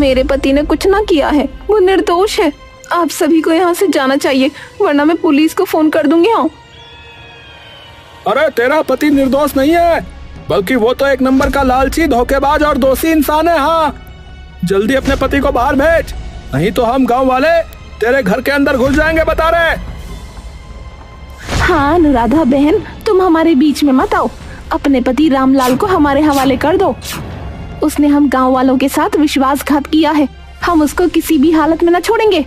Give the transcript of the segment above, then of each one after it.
मेरे पति ने कुछ ना किया है, वो निर्दोष है। आप सभी को यहाँ से जाना चाहिए, वरना मैं पुलिस को फोन कर दूंगी। हाँ। अरे तेरा पति निर्दोष नहीं है, बल्कि वो तो एक नंबर का लालची, धोखेबाज और दोषी इंसान है। हाँ, जल्दी अपने पति को बाहर भेज, नहीं तो हम गांव वाले तेरे घर के अंदर घुस जाएंगे, बता रहे। हाँ अनुराधा बहन, तुम हमारे बीच में मत आओ। अपने पति रामलाल को हमारे हवाले कर दो। उसने हम गांव वालों के साथ विश्वासघात किया है, हम उसको किसी भी हालत में न छोड़ेंगे।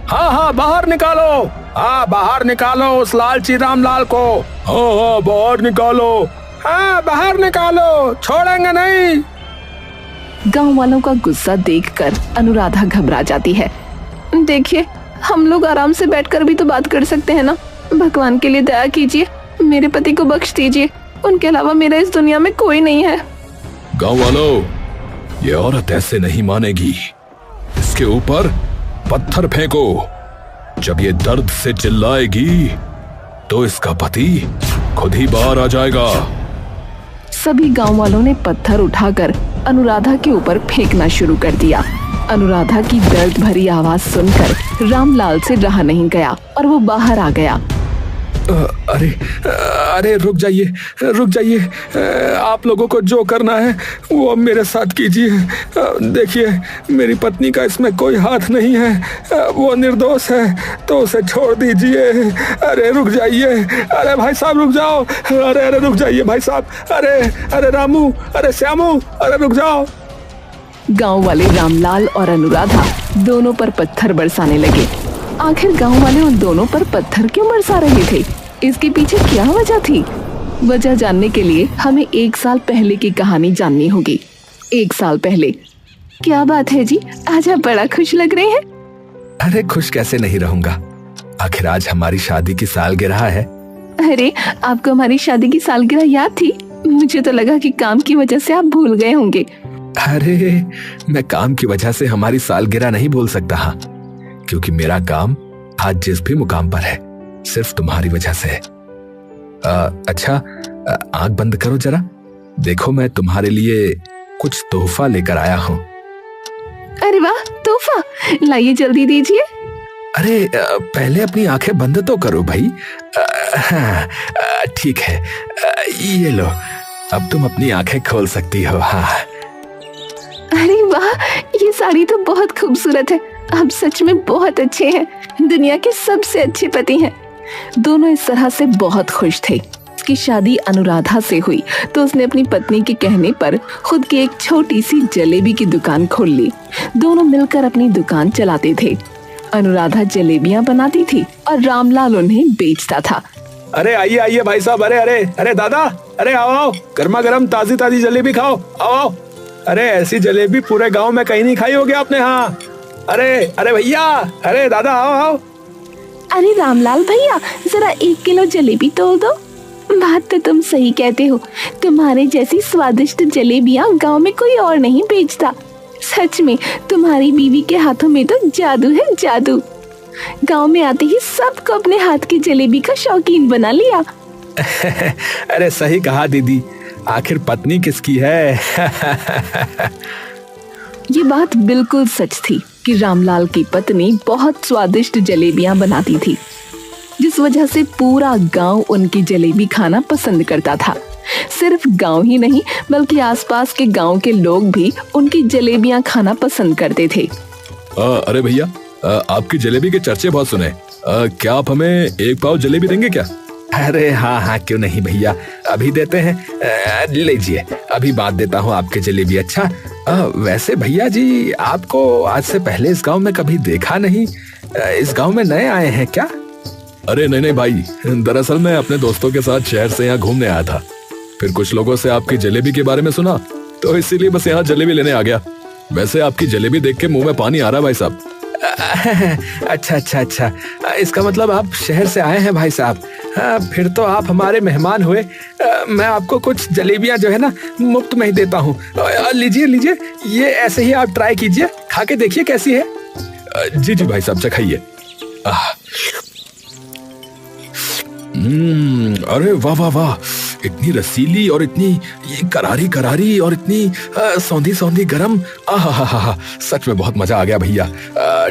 हाँ हाँ, बाहर निकालो। हाँ, बाहर निकालो उस लालची रामलाल को। हाँ हाँ, बाहर निकालो। हाँ, बाहर निकालो, छोड़ेंगे नहीं। गांव वालों का गुस्सा देखकर अनुराधा घबरा जाती है। देखिए, हम लोग आराम से बैठकर भी तो बात कर सकते हैं ना। भगवान के लिए दया कीजिए, मेरे पति को बख्श दीजिए, उनके अलावा मेरा इस दुनिया में कोई नहीं है। गांव वालों, ये औरत ऐसे नहीं मानेगी, इसके ऊपर पत्थर फेंको। जब ये दर्द से चिल्लाएगी तो इसका पति खुद ही बाहर आ जाएगा। सभी गांव वालों ने पत्थर उठाकर अनुराधा के ऊपर फेंकना शुरू कर दिया। अनुराधा की दर्द भरी आवाज सुनकर रामलाल से रहा नहीं गया और वो बाहर आ गया। अरे अरे, रुक जाइए, रुक जाइए। आप लोगों को जो करना है वो अब मेरे साथ कीजिए। देखिए, मेरी पत्नी का इसमें कोई हाथ नहीं है, वो निर्दोष है, तो उसे छोड़ दीजिए। अरे रुक जाइए, अरे भाई साहब रुक जाओ। अरे अरे रुक जाइए भाई साहब। अरे अरे रामू, अरे श्यामू, अरे रुक जाओ। गांव वाले रामलाल और अनुराधा दोनों पर पत्थर बरसाने लगे। आखिर गांव वाले उन दोनों पर पत्थर क्यों बरसा रहे थे? इसके पीछे क्या वजह थी? वजह जानने के लिए हमें 1 साल पहले की कहानी जाननी होगी। 1 साल पहले। क्या बात है जी, आज आप बड़ा खुश लग रहे हैं। अरे खुश कैसे नहीं रहूंगा, आखिर आज हमारी शादी की सालगिरह है। अरे, आपको हमारी शादी की सालगिरह याद थी? मुझे तो लगा कि काम की वजह से आप भूल गए होंगे। अरे, मैं काम की वजह से हमारी सालगिरह नहीं भूल सकता। हाँ, क्योंकि मेरा काम आज जिस भी मुकाम पर है सिर्फ तुम्हारी वजह से है। अच्छा, आंख बंद करो जरा, देखो मैं तुम्हारे लिए कुछ तोहफा लेकर आया हूँ। अरे वाह, तोहफा लाइए, जल्दी दीजिए। अरे पहले अपनी आंखें बंद तो करो भाई। हाँ, ठीक है, ये लो, अब तुम अपनी आंखें खोल सकती हो। हाँ। अरे वाह, ये साड़ी तो बहुत खूबसूरत है, आप सच में बहुत अच्छे हैं, दुनिया के सबसे अच्छे पति हैं। दोनों इस तरह से बहुत खुश थे। उसकी शादी अनुराधा से हुई तो उसने अपनी पत्नी के कहने पर खुद की एक छोटी सी जलेबी की दुकान खोल ली। दोनों मिलकर अपनी दुकान चलाते थे। अनुराधा जलेबियां बनाती थी और रामलाल उन्हें बेचता था। अरे आइए आइए भाई साहब, अरे अरे अरे दादा, अरे आओ आओ, गर्मा गर्म ताजी ताजी जलेबी खाओ, आओ आओ। अरे ऐसी जलेबी पूरे गांव में कहीं नहीं खाई होगी आपने। हाँ, अरे अरे भैया, अरे दादा, आओ आओ। अरे रामलाल भैया, जरा 1 किलो जलेबी तोल दो। बात तो तुम सही कहते हो, तुम्हारे जैसी स्वादिष्ट जलेबियां गांव में कोई और नहीं बेचता। सच में तुम्हारी बीवी के हाथों में तो जादू है, जादू। गांव में आते ही सबको अपने हाथ की जलेबी का शौकीन बना लिया। अरे सही कहा दीदी, आखिर पत्नी किसकी है। ये बात बिल्कुल सच थी कि रामलाल की पत्नी बहुत स्वादिष्ट जलेबियां बनाती थी, जिस वजह से पूरा गांव उनकी जलेबी खाना पसंद करता था। सिर्फ गांव ही नहीं, बल्कि आसपास के गांव के लोग भी उनकी जलेबियां खाना पसंद करते थे। अरे भैया, आपकी जलेबी के चर्चे बहुत सुने, क्या आप हमें 1 पाव जलेबी देंगे क्या? अरे हाँ हाँ, क्यों नहीं भैया, अभी देते हैं। लीजिए, अभी बात देता हूँ आपके जलेबी। अच्छा, वैसे भैया जी, आपको आज से पहले इस गांव में कभी देखा नहीं, इस गांव में नए आए हैं क्या? अरे नहीं नहीं भाई, दरअसल मैं अपने दोस्तों के साथ शहर से यहाँ घूमने आया था, फिर कुछ लोगों से आपकी जलेबी के बारे में सुना, तो इसीलिए बस यहाँ जलेबी लेने आ गया। वैसे आपकी जलेबी देख के मुंह में पानी आ रहा है भाई साहब। अच्छा अच्छा अच्छा, इसका मतलब आप शहर से आए हैं भाई साहब। फिर तो आप हमारे मेहमान हुए। मैं आपको कुछ जलेबियां जो है ना मुफ्त में ही देता हूँ। लीजिए लीजिए, ये ऐसे ही आप ट्राई कीजिए, खा के देखिए कैसी है। जी जी भाई साहब, चखाइए। अरे वाह वाह वाह, इतनी रसीली और इतनी ये करारी करारी और इतनी सौंधी सौंधी गरम। आहा, सच में बहुत मजा आ गया भैया।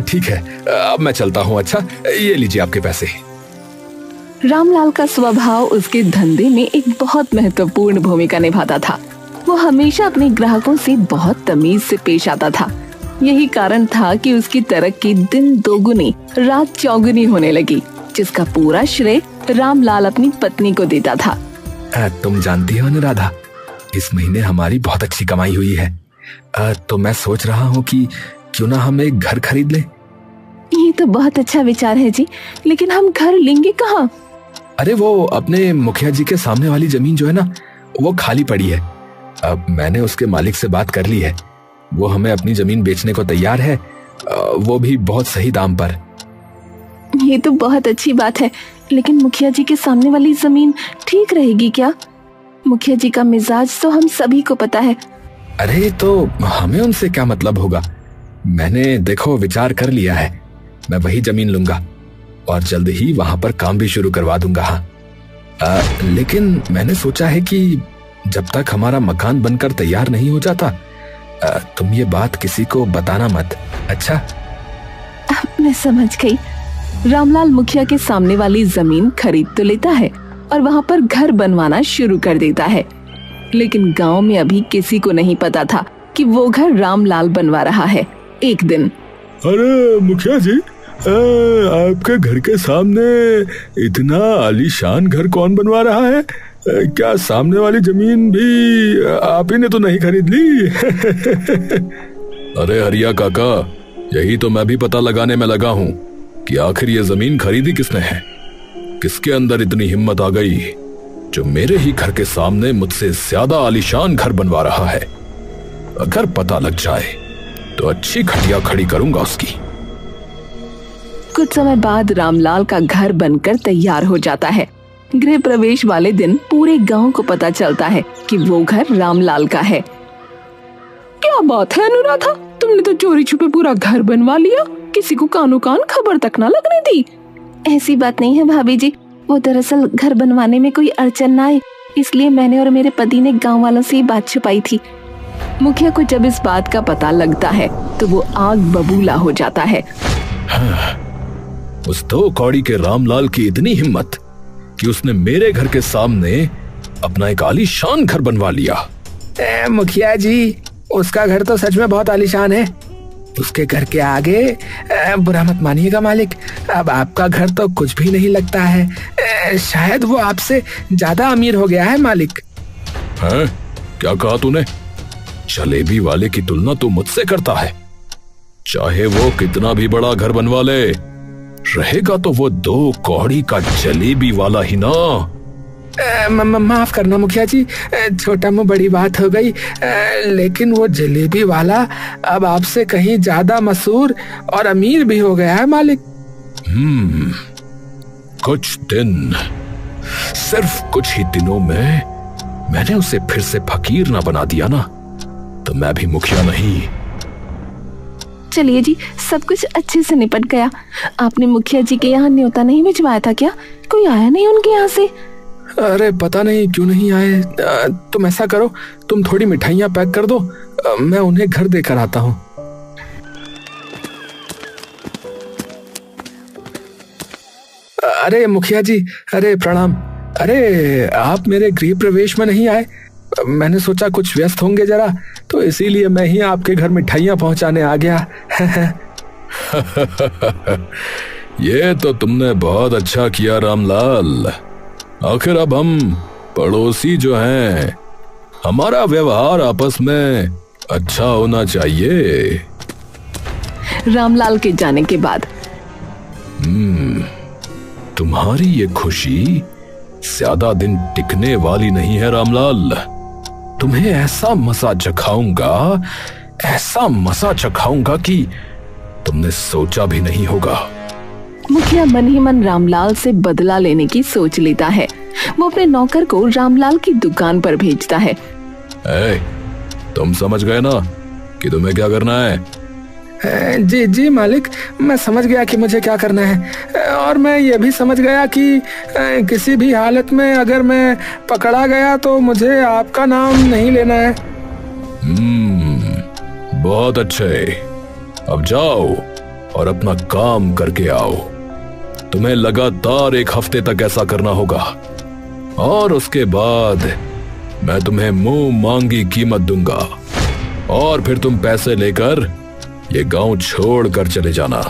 ठीक है, अब मैं चलता हूँ। अच्छा, ये लीजिए आपके पैसे। रामलाल का स्वभाव उसके धंधे में एक बहुत महत्वपूर्ण भूमिका निभाता था। वो हमेशा अपने ग्राहकों से बहुत तमीज से पेश आता था। यही कारण था कि उसकी तरक्की दिन दोगुनी रात चौगुनी होने लगी, जिसका पूरा श्रेय रामलाल अपनी पत्नी को देता था। तुम जानती हो अनुराधा, इस महीने हमारी बहुत अच्छी कमाई हुई है। तो मैं सोच रहा हूँ कि क्यों ना हम एक घर खरीद लें। ये तो बहुत अच्छा विचार है जी, लेकिन हम घर लेंगे कहाँ? अरे वो अपने मुखिया जी के सामने वाली जमीन जो है ना, वो खाली पड़ी है। अब मैंने उसके मालिक से बात कर ली है, वो हमें अपनी जमीन बेचने को तैयार है, वो भी बहुत सही दाम पर। ये तो बहुत अच्छी बात है, लेकिन मुखिया जी के सामने वाली जमीन ठीक रहेगी क्या? मुखिया जी का मिजाज तो हम सभी को पता है। अरे तो हमें उनसे क्या मतलब होगा। मैंने देखो विचार कर लिया है, मैं वही जमीन लूंगा और जल्द ही वहां पर काम भी शुरू करवा दूंगा। हाँ, लेकिन मैंने सोचा है कि जब तक हमारा मकान बनकर तैयार नहीं हो जाता, तुम ये बात किसी को बताना मत। अच्छा? मैं समझ गई। रामलाल मुखिया के सामने वाली जमीन खरीद तो लेता है और वहाँ पर घर बनवाना शुरू कर देता है, लेकिन गांव में अभी किसी को नहीं पता था कि वो घर रामलाल बनवा रहा है। एक दिन, अरे मुखिया जी, आपके घर के सामने इतना आलीशान घर कौन बनवा रहा है? क्या सामने वाली जमीन भी आप ही ने तो नहीं खरीद ली? अरे हरिया काका, यही तो मैं भी पता लगाने में लगा हूँ कि आखिर ये जमीन खरीदी किसने है। किसके अंदर इतनी हिम्मत आ गई जो मेरे ही घर के सामने मुझसे ज्यादा आलीशान घर बनवा रहा है। अगर पता लग जाए तो अच्छी खटिया खड़ी करूंगा उसकी। कुछ समय बाद रामलाल का घर बनकर तैयार हो जाता है। गृह प्रवेश वाले दिन पूरे गांव को पता चलता है कि वो घर रामलाल का है। क्या बात है अनुराधा, तुमने तो चोरी छुपे पूरा घर बनवा लिया, किसी को कानो कान खबर तक ना लगने दी। ऐसी बात नहीं है भाभी जी, वो दरअसल घर बनवाने में कोई अड़चन ना आए, इसलिए मैंने और मेरे पति ने गांव वालों से ये बात छुपाई थी। मुखिया को जब इस बात का पता लगता है तो वो आग बबूला हो जाता है। उस दो कौड़ी के रामलाल की इतनी हिम्मत कि उसने मेरे घर के सामने अपना एक आलीशान घर बनवा लिया। मुखिया जी, उसका घर तो सच में बहुत आलीशान है। उसके घर के आगे बुरा मत मानिएगा मालिक, अब आपका घर तो कुछ भी नहीं लगता है। शायद वो आपसे ज्यादा अमीर हो गया है मालिक। हैं? क्या कहा तूने? जलेबी वाले की तुलना तू मुझसे करता है? चाहे वो कितना भी बड़ा घर बनवा ले, रहेगा तो वो दो कौड़ी का जलेबी वाला ही ना। माफ करना मुखिया जी, छोटा मुंह बड़ी बात हो गई, लेकिन वो जलेबी वाला अब आपसे कहीं ज्यादा मशहूर और अमीर भी हो गया है मालिक। कुछ दिन, सिर्फ कुछ ही दिनों में मैंने उसे फिर से फकीर ना बना दिया ना, तो मैं भी मुखिया नहीं। चलिए जी, सब कुछ अच्छे से निपट गया। आपने मुखिया जी के यहाँ न्योता नहीं भिजवाया था क्या? कोई आया नहीं उनके यहाँ से? अरे पता नहीं क्यों नहीं आए। तुम ऐसा करो, तुम थोड़ी मिठाइयाँ पैक कर दो, मैं उन्हें घर देकर आता हूँ। अरे मुखिया जी, अरे प्रणाम। अरे आप मेरे गृह प्रवेश में नहीं आए, मैंने सोचा कुछ व्यस्त होंगे जरा, तो इसीलिए मैं ही आपके घर मिठाइयाँ पहुँचाने आ गया। ये तो तुमने बहुत अच्छा किया रामलाल। आखिर अब हम पड़ोसी जो हैं, हमारा व्यवहार आपस में अच्छा होना चाहिए। रामलाल के जाने के बाद तुम्हारी ये खुशी ज्यादा दिन टिकने वाली नहीं है रामलाल। तुम्हें ऐसा मजा चखाऊंगा, ऐसा मजा चखाऊंगा कि तुमने सोचा भी नहीं होगा। मुखिया मन ही मन रामलाल से बदला लेने की सोच लेता है। वो अपने नौकर को रामलाल की दुकान पर भेजता है। तुम समझ गए ना कि तुम्हें क्या करना है? जी जी मालिक, मैं समझ गया कि मुझे क्या करना है, और मैं ये भी समझ गया कि किसी भी हालत में अगर मैं पकड़ा गया तो मुझे आपका नाम नहीं लेना है। बहुत अच्छे, अब जाओ और अपना काम करके आओ। तुम्हें लगातार 1 हफ्ते तक ऐसा करना होगा, और उसके बाद मैं तुम्हें मुंह मांगी कीमत दूंगा, और फिर तुम पैसे लेकर ये गांव छोड़कर चले जाना,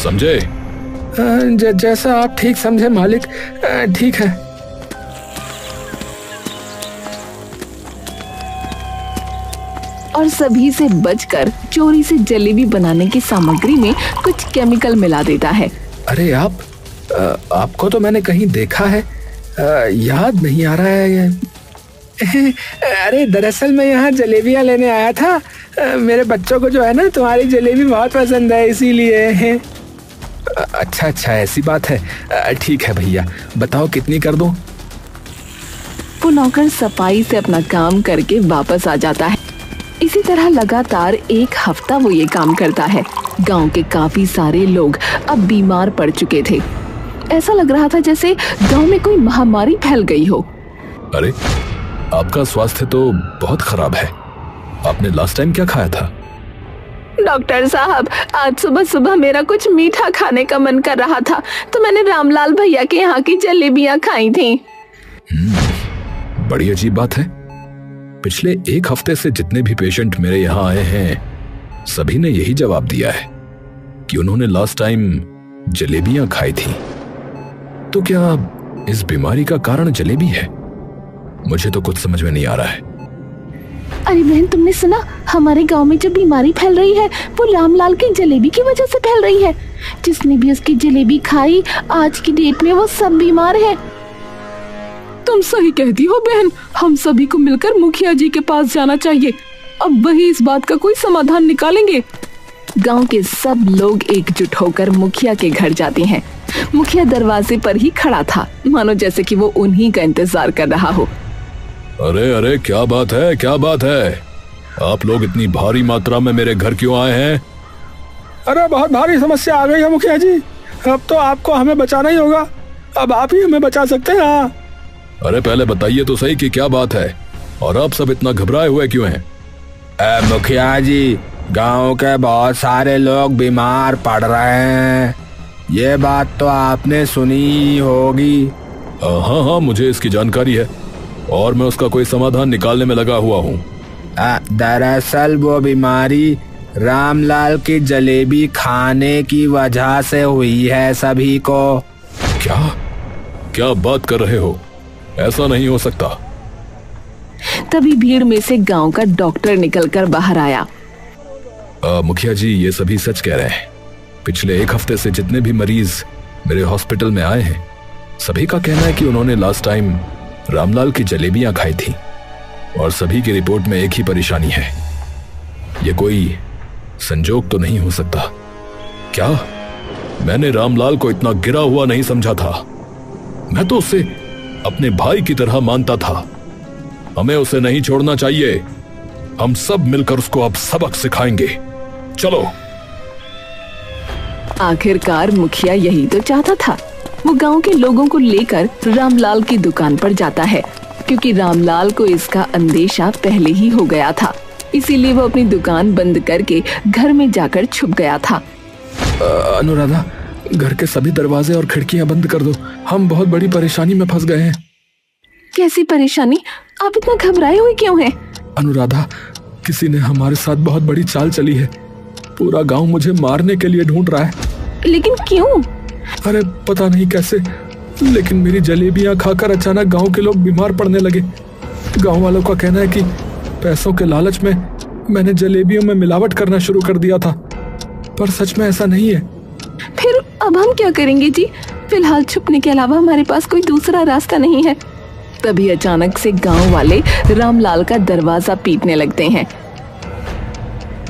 समझे? जैसा आप ठीक समझे मालिक, ठीक है। और सभी से बचकर चोरी से जलेबी बनाने की सामग्री में कुछ केमिकल मिला देता है। अरे आपको तो मैंने कहीं देखा है, याद नहीं आ रहा है। अरे दरअसल मैं यहाँ जलेबियाँ लेने आया था, मेरे बच्चों को जो है ना तुम्हारी जलेबी बहुत पसंद है, इसीलिए। अच्छा, ऐसी बात है। ठीक है भैया, बताओ कितनी कर दूं? वो नौकर सफाई से अपना काम करके वापस आ जाता है। इसी तरह लगातार 1 हफ्ता वो ये काम करता है। गांव के काफी सारे लोग अब बीमार पड़ चुके थे। ऐसा लग रहा था जैसे गांव में कोई महामारी फैल गई हो। अरे, आपका स्वास्थ्य तो बहुत खराब है। आपने लास्ट टाइम क्या खाया था? डॉक्टर साहब, आज सुबह सुबह मेरा कुछ मीठा खाने का मन कर रहा था, तो मैंने रामलाल भैया के यहाँ की जलेबियाँ खाई थी। बड़ी अजीब बात है। पिछले 1 हफ्ते से जितने भी पेशेंट मेरे यहाँ आए हैं, सभी ने यही जवाब दिया है कि उन्होंने लास्ट टाइम जलेबियां खाई थी। तो क्या इस बीमारी का कारण जलेबी है? मुझे तो कुछ समझ में नहीं आ रहा है। अरे बहन, तुमने सुना? हमारे गांव में जो बीमारी फैल रही है वो रामलाल की जलेबी की वजह से फैल रही है। जिसने भी उसकी जलेबी खाई, आज की डेट में वो सब बीमार है। तुम सही कहती हो बहन, हम सभी को मिलकर मुखिया जी के पास जाना चाहिए। अब वही इस बात का कोई समाधान निकालेंगे। गांव के सब लोग एकजुट होकर मुखिया के घर जाते हैं। मुखिया दरवाजे पर ही खड़ा था, मानो जैसे कि वो उन्हीं का इंतजार कर रहा हो। अरे, क्या बात है? आप लोग इतनी भारी मात्रा में मेरे घर क्यों आए हैं? अरे बहुत भारी समस्या आ गई है मुखिया जी, अब तो आपको हमें बचाना ही होगा। अब आप ही हमें बचा सकते हैं। अरे पहले बताइए तो सही कि क्या बात है, और आप सब इतना घबराए हुए क्यों हैं? मुखिया जी, गांव के बहुत सारे लोग बीमार पड़ रहे हैं, ये बात तो आपने सुनी होगी। हाँ, मुझे इसकी जानकारी है और मैं उसका कोई समाधान निकालने में लगा हुआ हूँ। दरअसल वो बीमारी रामलाल की जलेबी खाने की वजह से हुई है सभी को। क्या बात कर रहे हो? ऐसा नहीं हो सकता। तभी भीड़ में से गांव का डॉक्टर निकलकर बाहर आया। मुखिया जी, ये सभी सच कह रहे हैं। पिछले 1 हफ्ते से जितने भी मरीज मेरे हॉस्पिटल में आए हैं, सभी का कहना है कि उन्होंने लास्ट टाइम रामलाल की जलेबियां खाई थी, और सभी की रिपोर्ट में एक ही परेशानी है। ये कोई संजोग तो नहीं हो सकता। क्या मैंने रामलाल को इतना गिरा हुआ नहीं समझा था? मैं तो उसे अपने भाई की तरह मानता था। हमें उसे नहीं छोड़ना चाहिए। हम सब मिलकर उसको अब सबक सिखाएंगे। चलो। आखिरकार मुखिया यही तो चाहता था। वो गांव के लोगों को लेकर रामलाल की दुकान पर जाता है, क्योंकि रामलाल को इसका अंदेशा पहले ही हो गया था। इसीलिए वो अपनी दुकान बंद करके घर में जाकर छुप गया था। अनुराधा, घर के सभी दरवाजे और खिड़कियां बंद कर दो, हम बहुत बड़ी परेशानी में फंस गए हैं। कैसी परेशानी? आप इतना घबराए हुए क्यों हैं? अनुराधा, किसी ने हमारे साथ बहुत बड़ी चाल चली है। पूरा गांव मुझे मारने के लिए ढूंढ रहा है। लेकिन क्यों? अरे पता नहीं कैसे, लेकिन मेरी जलेबियां खाकर अचानक गांव के लोग बीमार पड़ने लगे। गांव वालों का कहना है कि पैसों के लालच में मैंने जलेबियों में मिलावट करना शुरू कर दिया था, पर सच में ऐसा नहीं है। फिर अब हम क्या करेंगे जी? फिलहाल छुपने के अलावा हमारे पास कोई दूसरा रास्ता नहीं है। तभी अचानक से गांव वाले रामलाल का दरवाजा पीटने लगते हैं।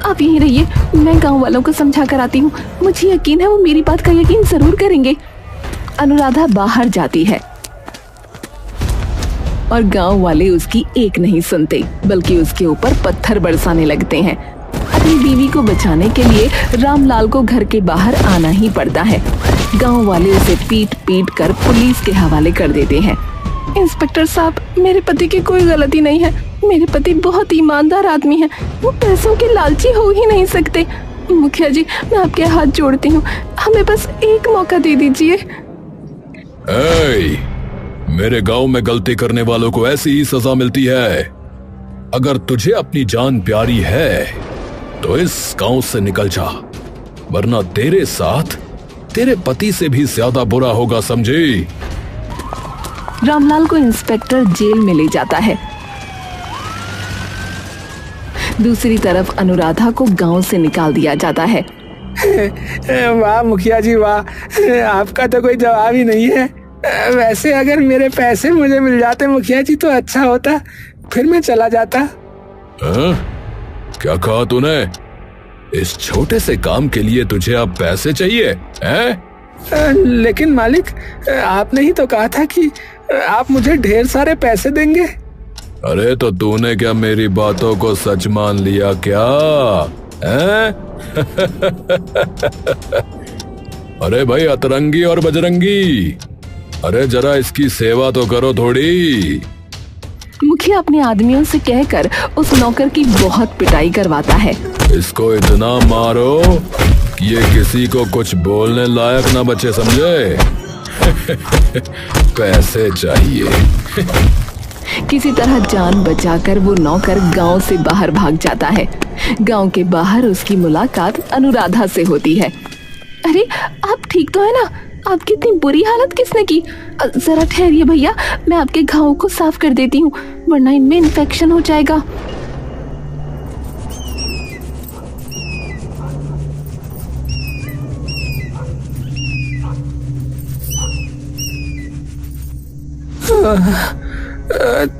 आप यहीं रहिए, मैं गांव वालों को समझा कर आती हूँ। मुझे यकीन है वो मेरी बात का यकीन जरूर करेंगे। अनुराधा बाहर जाती है और गांव वाले उसकी एक नहीं सुनते, बल्कि उसके ऊपर पत्थर बरसाने लगते हैं। अपनी बीवी को बचाने के लिए रामलाल को घर के बाहर आना ही पड़ता है। गांव वाले उसे पीट पीट कर पुलिस के हवाले कर देते हैं। इंस्पेक्टर साहब, मेरे पति की कोई गलती नहीं है। मेरे पति बहुत ईमानदार आदमी हैं। वो पैसों के लालची हो ही नहीं सकते। मुखिया जी, मैं आपके हाथ जोड़ती हूँ, हमें बस एक मौका दे दीजिए। मेरे गांव में गलती करने वालों को ऐसी ही सजा मिलती है। अगर तुझे अपनी जान प्यारी है तो इस गांव से निकल जा, वरना तेरे साथ तेरे पति से भी ज्यादा बुरा होगा, समझी? रामलाल को इंस्पेक्टर जेल में ले जाता है। दूसरी तरफ अनुराधा को गांव से निकाल दिया जाता है। वाह मुखिया जी वाह, आपका तो कोई जवाब ही नहीं है। वैसे अगर मेरे पैसे मुझे मिल जाते मुखिया जी तो अच्छा होता, फिर मैं चला जाता। क्या कहा तूने? इस छोटे से काम के लिए तुझे अब पैसे चाहिए हैं? लेकिन मालिक, आपने ही तो कहा था कि आप मुझे ढेर सारे पैसे देंगे। अरे तो तूने क्या मेरी बातों को सच मान लिया क्या? अरे भाई अतरंगी और बजरंगी, अरे जरा इसकी सेवा तो करो थोड़ी। मुखिया अपने आदमियों से कहकर उस नौकर की बहुत पिटाई करवाता है। इसको इतना मारो कि ये किसी को कुछ बोलने लायक ना बचे, समझे? पैसे चाहिए। किसी तरह जान बचाकर वो नौकर गांव से बाहर भाग जाता है। गांव के बाहर उसकी मुलाकात अनुराधा से होती है। अरे आप ठीक तो है ना? आपकी इतनी बुरी हालत किसने की? जरा ठहरिए भैया, मैं आपके घावों को साफ कर देती हूँ, वरना इनमें इन्फेक्शन हो जाएगा।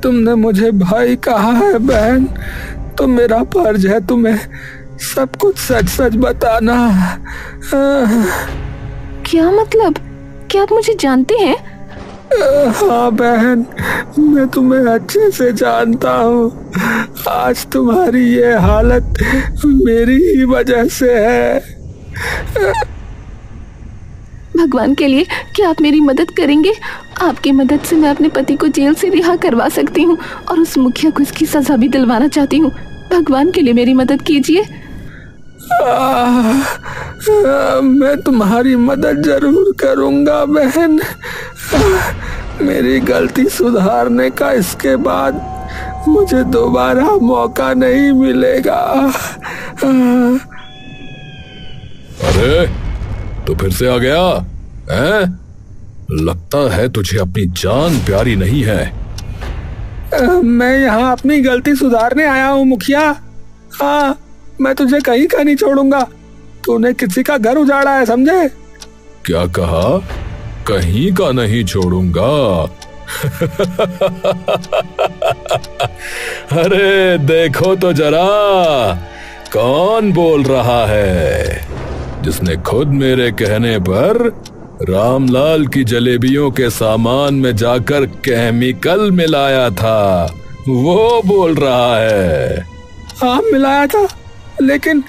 तुमने मुझे भाई कहा है बहन, तो मेरा फर्ज है तुम्हें सब कुछ सच सच बताना। क्या मतलब? क्या आप मुझे जानते हैं? हाँ बहन, मैं तुम्हें अच्छे से जानता हूँ। आज तुम्हारी ये हालत मेरी ही वजह से है। भगवान के लिए क्या आप मेरी मदद करेंगे? आपकी मदद से मैं अपने पति को जेल से रिहा करवा सकती हूँ और उस मुखिया को इसकी सजा भी दिलवाना चाहती हूँ। भगवान के लिए मेरी मदद कीजिए। मैं तुम्हारी मदद जरूर करूंगा बहन। मेरी गलती सुधारने का इसके बाद मुझे दोबारा मौका नहीं मिलेगा। अरे तो फिर से आ गया हैं? लगता है तुझे अपनी जान प्यारी नहीं है। मैं यहाँ अपनी गलती सुधारने आया हूँ मुखिया। हाँ, मैं तुझे कहीं का नहीं छोड़ूंगा। तूने किसी का घर उजाड़ा है, समझे? क्या कहा? कहीं का नहीं छोड़ूंगा? अरे देखो तो जरा, कौन बोल रहा है, जिसने खुद मेरे कहने पर रामलाल की जलेबियों के सामान में जाकर केमिकल मिलाया था, वो बोल रहा है। हाँ मिलाया था, लेकिन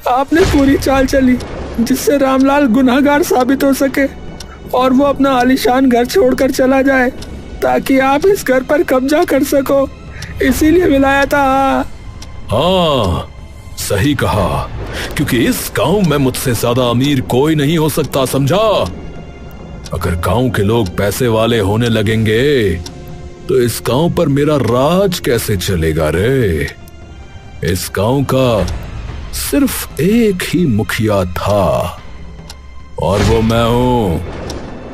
आपने पूरी चाल चली जिससे रामलाल गुनहगार साबित हो सके और वो अपना आलीशान घर छोड़कर चला जाए ताकि आप इस घर पर कब्जा कर सको, इसीलिए मिलाया था। हाँ सही कहा, क्योंकि इस गांव में मुझसे ज्यादा अमीर कोई नहीं हो सकता, समझा? अगर गांव के लोग पैसे वाले होने लगेंगे तो इस गांव पर मेरा राज कैसे चलेगा रे? इस गांव का सिर्फ एक ही मुखिया था और वो मैं हूं,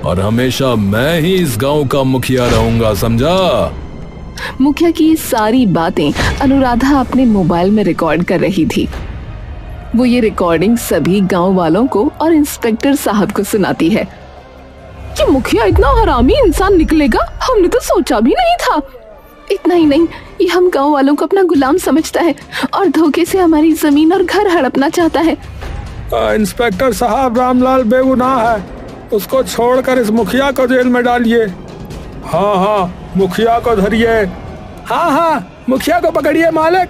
और हमेशा मैं ही इस गांव का मुखिया रहूंगा, समझा? मुखिया की ये सारी बातें अनुराधा अपने मोबाइल में रिकॉर्ड कर रही थी। वो ये रिकॉर्डिंग सभी गांव वालों को और इंस्पेक्टर साहब को सुनाती है। कि मुखिया इतना हरामी इंसान निकलेगा, हमने तो सोचा भी नहीं था। इतना ही नहीं, ये हम गांव वालों को अपना गुलाम समझता है और धोखे से हमारी जमीन और घर हड़पना चाहता है। इंस्पेक्टर साहब, रामलाल बेगुनाह है, उसको छोड़कर इस मुखिया को जेल में डालिए। हाँ हाँ, मुखिया को धरिए। हाँ हाँ, मुखिया को पकड़िए मालिक।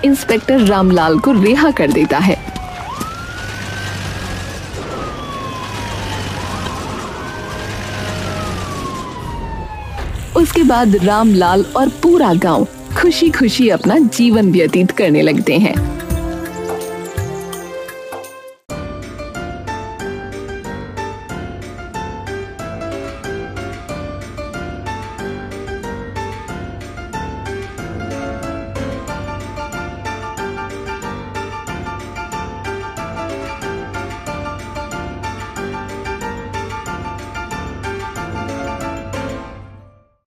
इंस्पेक्टर रामलाल को रिहा कर देता है। उसके बाद रामलाल और पूरा गांव खुशी खुशी अपना जीवन व्यतीत करने लगते हैं।